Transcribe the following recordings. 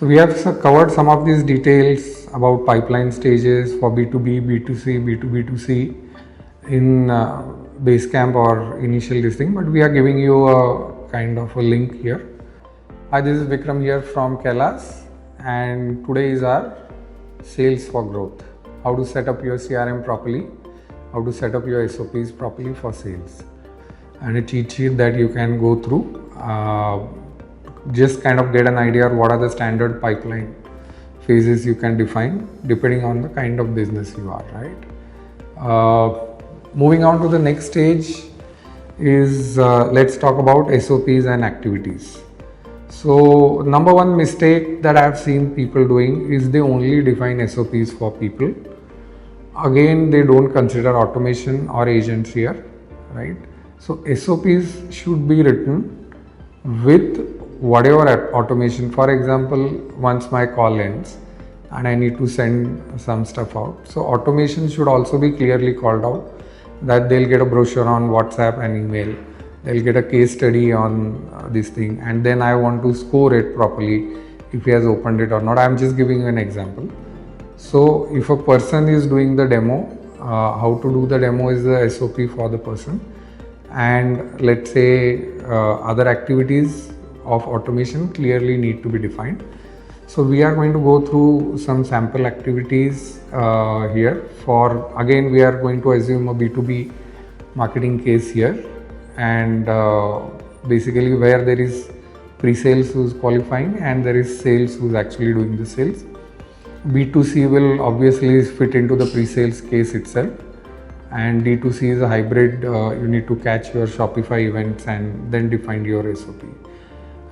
So we have covered some of these details about pipeline stages for B2B, B2C, B2B2C in Basecamp or initial listing, but we are giving you a kind of a link here. Hi, this is Vikram here from Kylas, and today is our sales for growth. How to set up your CRM properly, how to set up your SOPs properly for sales, and a cheat sheet that you can go through. Just kind of get an idea of what are the standard pipeline phases you can define depending on the kind of business you are, right? Moving on to the next stage is let's talk about SOPs and activities. So number one mistake that I have seen people doing is they only define SOPs for people. Again, they don't consider automation or agents here, right? So SOPs should be written with whatever automation. For example, once my call ends and I need to send some stuff out, so automation should also be clearly called out, that they'll get a brochure on WhatsApp and email, they'll get a case study on this thing, and then I want to score it properly if he has opened it or not. I'm just giving you an example. So if a person is doing the demo, how to do the demo is the SOP for the person, and let's say other activities of automation clearly need to be defined. So we are going to go through some sample activities here. For again, we are going to assume a B2B marketing case here, and basically where there is pre-sales who's qualifying and there is sales who's actually doing the sales. B2C will obviously fit into the pre-sales case itself, and D2C is a hybrid. You need to catch your Shopify events and then define your SOP.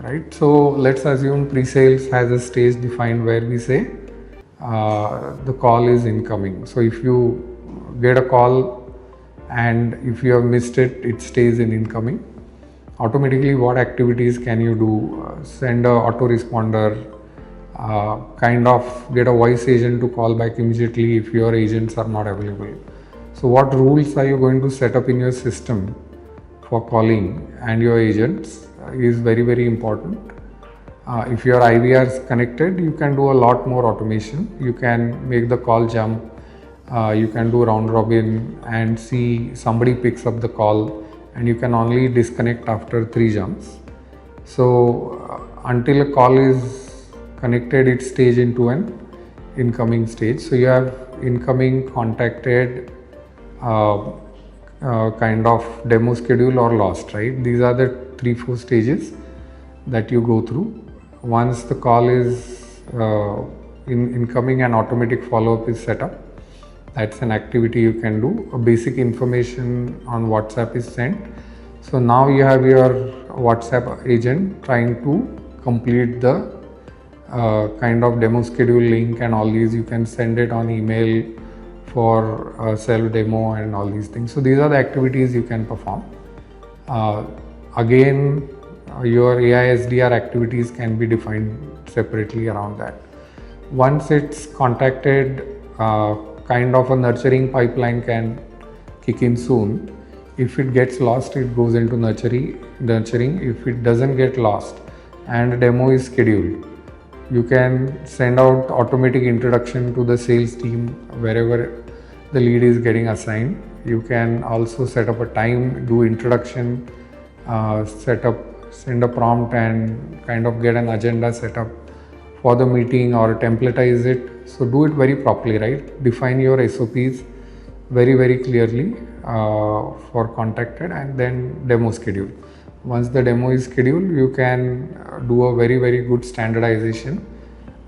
Right, so let's assume pre-sales has a stage defined where we say the call is incoming. So if you get a call and if you have missed it, it stays in incoming. Automatically, what activities can you do? Send a autoresponder, kind of get a voice agent to call back immediately if your agents are not available. So what rules are you going to set up in your system for calling and your agents is very, very important. If your IVR is connected, you can do a lot more automation. You can make the call jump, you can do round robin and see somebody picks up the call, and you can only disconnect after 3 jumps. So until a call is connected, it stays into an incoming stage. So you have incoming, contacted, kind of demo schedule or lost, right? These are the 3-4 stages that you go through. Once the call is incoming and automatic follow-up is set up, that's an activity you can do. A basic information on WhatsApp is sent. So now you have your WhatsApp agent trying to complete the kind of demo schedule link and all these. You can send it on email for self demo and all these things. So these are the activities you can perform. Again, your AI SDR activities can be defined separately around that. Once it's contacted, kind of a nurturing pipeline can kick in soon. If it gets lost, it goes into nurturing. If it doesn't get lost and a demo is scheduled, you can send out automatic introduction to the sales team wherever the lead is getting assigned. You can also set up a time, do introduction, send a prompt and kind of get an agenda set up for the meeting or templatize it. So do it very properly, right? Define your SOPs very, very clearly for contacted, and then demo schedule. Once the demo is scheduled, you can do a very, very good standardization.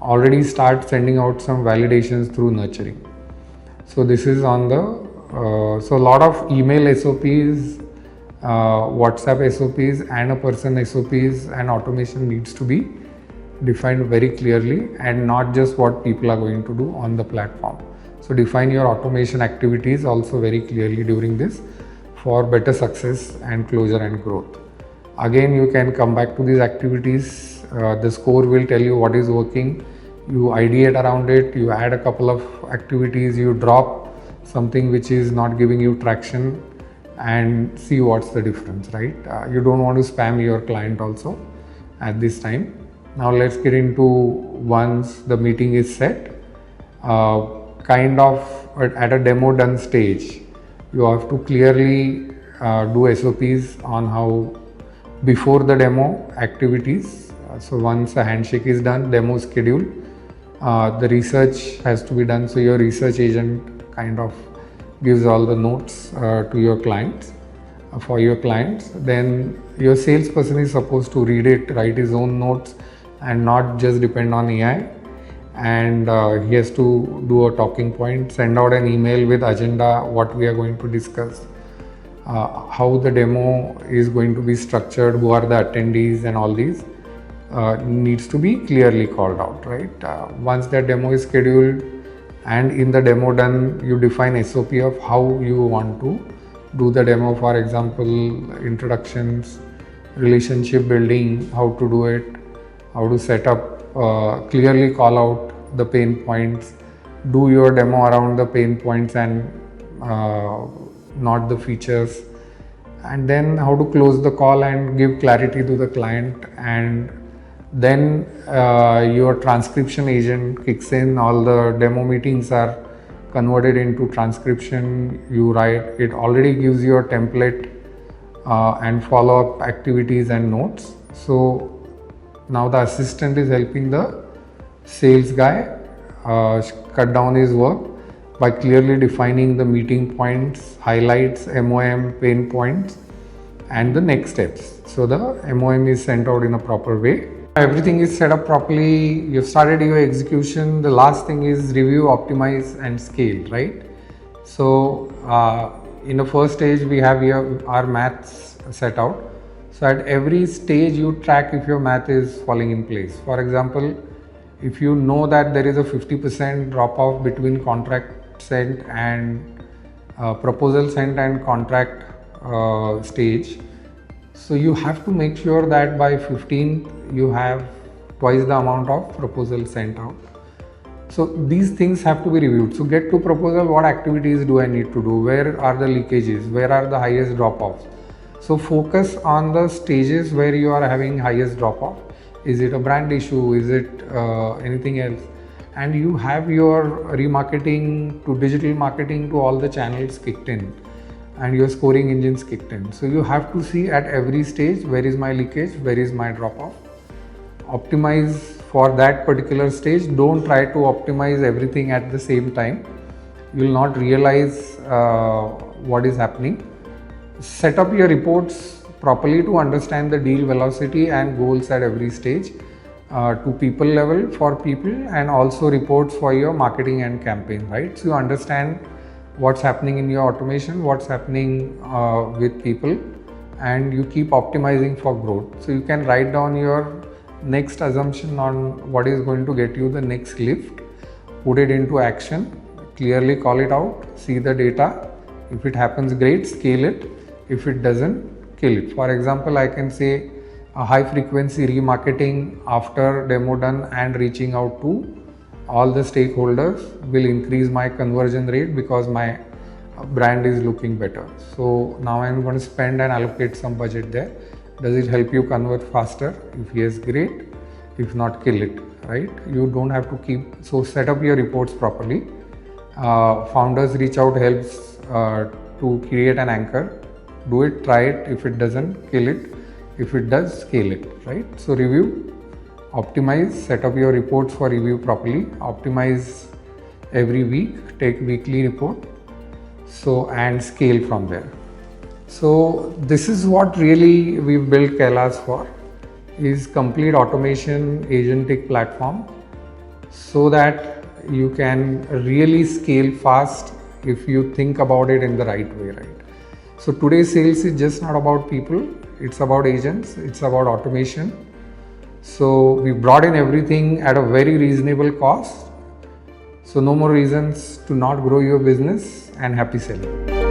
Already start sending out some validations through nurturing. So this is on the, so a lot of email SOPs, WhatsApp SOPs and a person SOPs and automation needs to be defined very clearly, and not just what people are going to do on the platform. So define your automation activities also very clearly during this for better success and closure and growth. Again, you can come back to these activities. The score will tell you what is working. You ideate around it, you add a couple of activities, you drop something which is not giving you traction, and see what's the difference, right? You don't want to spam your client also at this time. Now let's get into once the meeting is set, kind of at a demo done stage, you have to clearly do SOPs on how before the demo activities. So once a handshake is done, demo schedule, the research has to be done. So your research agent kind of gives all the notes to your clients, for your clients. Then your salesperson is supposed to read it, write his own notes, and not just depend on AI. And he has to do a talking point, send out an email with agenda, what we are going to discuss, how the demo is going to be structured, who are the attendees, and all these needs to be clearly called out, right? Once that demo is scheduled and in the demo done, you define SOP of how you want to do the demo. For example, introductions, relationship building, how to do it, how to set up, clearly call out the pain points, do your demo around the pain points and not the features, and then how to close the call and give clarity to the client. And then your transcription agent kicks in, all the demo meetings are converted into transcription, you write, it already gives you a template and follow-up activities and notes. So now the assistant is helping the sales guy cut down his work by clearly defining the meeting points, highlights, MOM, pain points, and the next steps. So the MOM is sent out in a proper way. Everything is set up properly, you've started your execution. The last thing is review, optimize, and scale, right? So in the first stage, we have here our maths set out. So at every stage, you track if your math is falling in place. For example, if you know that there is a 50% drop off between contract sent and proposal sent and contract stage, so you have to make sure that by 15th you have twice the amount of proposal sent out. So these things have to be reviewed. So get to proposal, what activities do I need to do? Where are the leakages? Where are the highest drop-offs? So focus on the stages where you are having highest drop-off. Is it a brand issue? Is it anything else? And you have your remarketing to digital marketing to all the channels kicked in, and your scoring engines kicked in. So you have to see at every stage, where is my leakage, where is my drop off. Optimize for that particular stage. Don't try to optimize everything at the same time. You will not realize what is happening. Set up your reports properly to understand the deal velocity and goals at every stage, to people level for people, and also reports for your marketing and campaign, right? So you understand what's happening in your automation, what's happening with people, and you keep optimizing for growth. So you can write down your next assumption on what is going to get you the next lift, put it into action, clearly call it out, see the data. If it happens, great, scale it. If it doesn't, kill it. For example, I can say a high frequency remarketing after demo done and reaching out to all the stakeholders will increase my conversion rate because my brand is looking better. So now I'm going to spend and allocate some budget there. Does it help you convert faster? If yes, great. If not, kill it, right? You don't have to keep, so set up your reports properly. Founders reach out helps to create an anchor. Do it, try it. If it doesn't, kill it. If it does, scale it, right? So review, optimize, set up your reports for review properly, optimize every week, take weekly report, so and scale from there. So this is what really we've built Kylas for, is complete automation agentic platform, so that you can really scale fast if you think about it in the right way, right? So today's sales is just not about people, it's about agents, it's about automation. So we brought in everything at a very reasonable cost. So no more reasons to not grow your business, and happy selling.